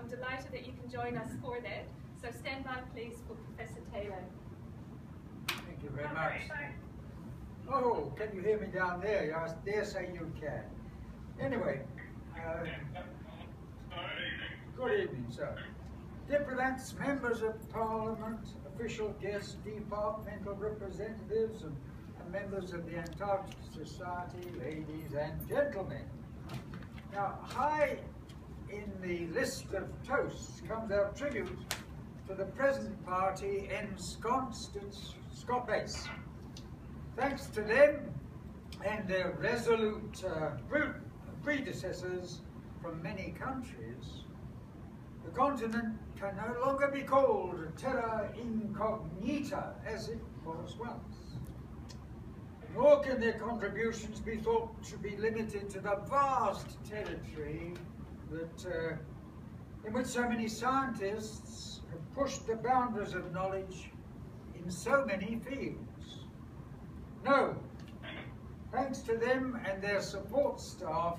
I'm delighted that you can join us for that. So stand by, please, for Professor Taylor. Thank you very much. Oh, can you hear me down there? I dare say you can. Anyway, good evening, sir. Diplomats, members of Parliament, official guests, departmental representatives, and members of the Antarctic Society, ladies and gentlemen. Now, high in the list of toasts comes our tribute to the present party ensconced at Scotbase. Thanks to them and their resolute predecessors from many countries, the continent can no longer be called terra incognita as it was once. Nor can their contributions be thought to be limited to the vast territory that, in which so many scientists have pushed the boundaries of knowledge in so many fields. No, thanks to them and their support staff,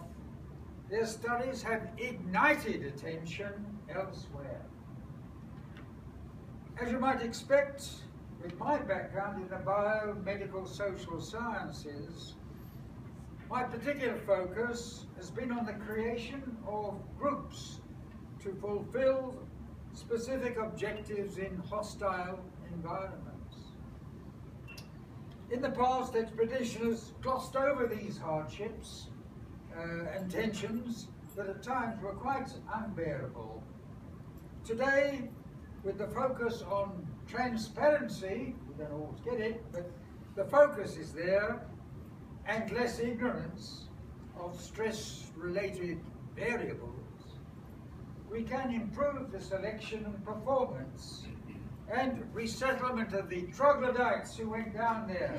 their studies have ignited attention elsewhere. As you might expect, with my background in the biomedical social sciences, my particular focus has been on the creation of groups to fulfill specific objectives in hostile environments. In the past, expeditioners glossed over these hardships and tensions that at times were quite unbearable. Today, with the focus on transparency, we don't always get it, but the focus is there, and less ignorance of stress-related variables, we can improve the selection and performance and resettlement of the troglodytes who went down there,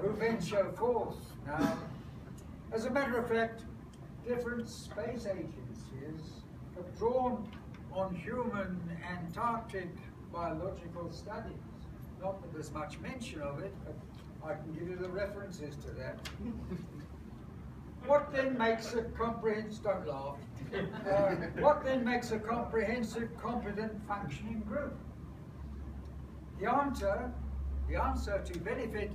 who venture forth now. As a matter of fact, different space agencies have drawn on human Antarctic biological studies. Not that there's much mention of it, but I can give you the references to that. What then makes a comprehensive, don't laugh, what then makes a comprehensive, competent, functioning group? The answer to benefit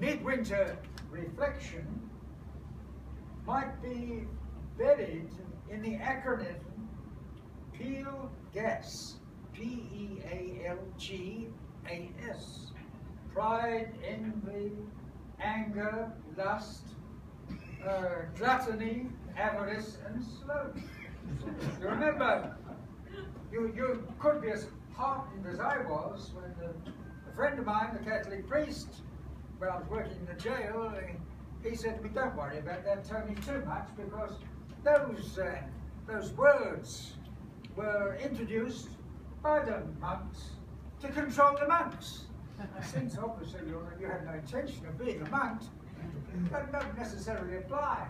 midwinter reflection might be buried in the acronym PEALGAS, P-E-A-L-G-A-S. Pride, envy, anger, lust, gluttony, avarice, and sloth. You remember, you could be as heartened as I was when a friend of mine, the Catholic priest, when I was working in the jail, he said to me, don't worry about that, Tony, too much, because those words were introduced by the monks to control the monks. Since obviously you had no intention of being a monk, that don't necessarily apply.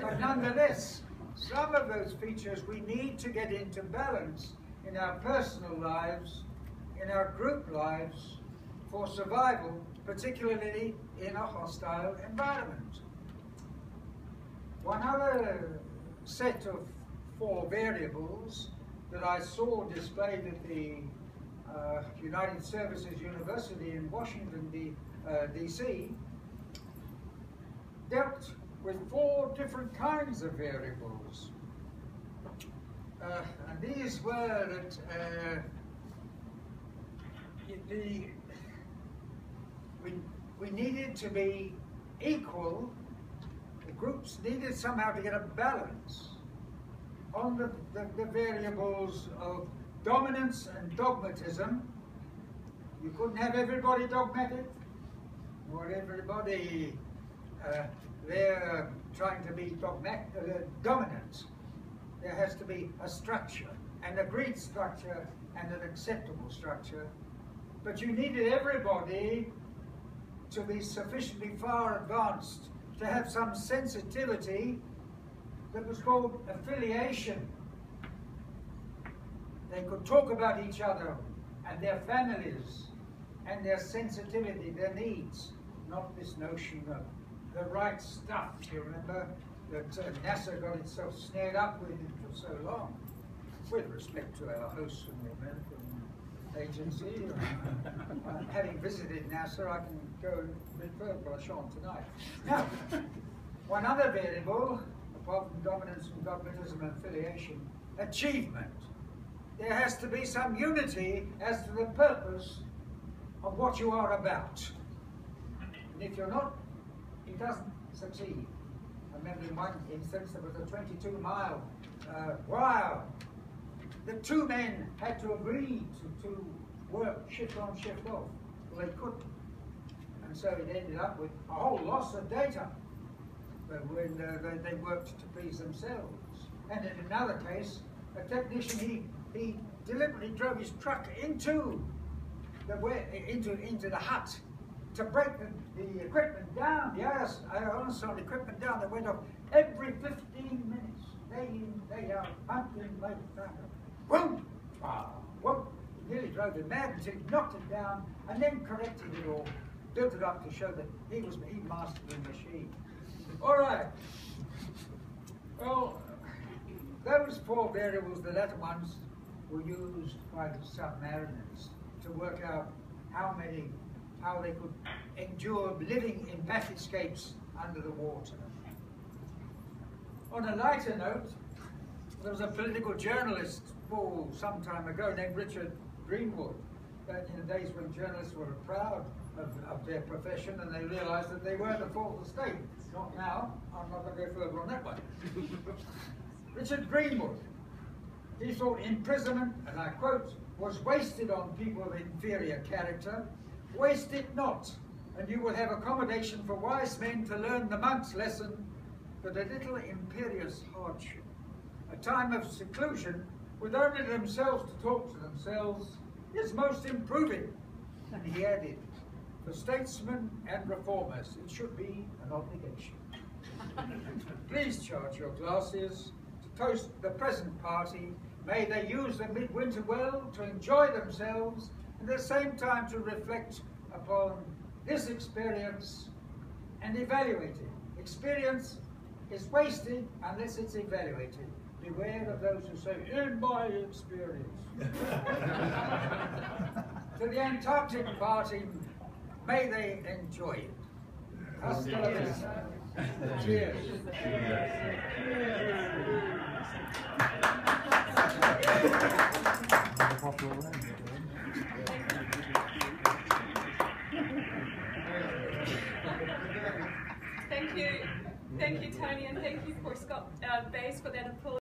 But nonetheless, some of those features we need to get into balance in our personal lives, in our group lives, for survival, particularly in a hostile environment. One other set of 4 variables that I saw displayed at the United Services University in Washington, D.C., dealt with 4 different kinds of variables. And these were that we needed to be equal, the groups needed somehow to get a balance on the variables of dominance and dogmatism. You couldn't have everybody dogmatic, or everybody there trying to be dominant. There has to be a structure, an agreed structure and an acceptable structure. But you needed everybody to be sufficiently far advanced to have some sensitivity that was called affiliation. They could talk about each other and their families and their sensitivity, their needs, not this notion of the right stuff, you remember, that NASA got itself snared up with for so long. with respect to our hosts from the American agency, having visited NASA, I can go a bit further, but I shan't tonight. Now, one other variable, apart from dominance and dogmatism and affiliation, achievement. There has to be some unity as to the purpose of what you are about. And if you're not, it doesn't succeed. I remember in one instance there was a 22-mile wire. The two men had to agree to work shift on, shift off. Well, they couldn't. And so it ended up with a whole loss of data when they worked to please themselves. And in another case, a technician, he deliberately drove his truck into the hut to break the equipment down, the aerosol equipment down that went off every 15 minutes, day in, day out, month in, late time. Whoom! Whoop! He nearly drove him mad until he knocked it down and then corrected it all, built it up to show that he mastered the machine. All right. Well, those four variables, the latter ones, were used by the submariners to work out how they could endure living in battlescapes under the water. On a lighter note, there was a political journalist some time ago named Richard Greenwood, back in the days when journalists were proud of their profession and they realized that they were the fourth estate. Not now. I'm not going to go further on that one. Richard Greenwood, he thought imprisonment, and I quote, was wasted on people of inferior character. Waste it not, and you will have accommodation for wise men to learn the monk's lesson, but a little imperious hardship. A time of seclusion, with only themselves to talk to themselves, is most improving. And he added, for statesmen and reformers, it should be an obligation. Please charge your glasses to toast the present party. May they use the midwinter well to enjoy themselves and at the same time to reflect upon this experience and evaluate it. Experience is wasted unless it's evaluated. Beware of those who say, in my experience. To the Antarctic party, may they enjoy it. Hasta la vista. Cheers. Thank you, Tony, and thank you for Scott Bays for that applause.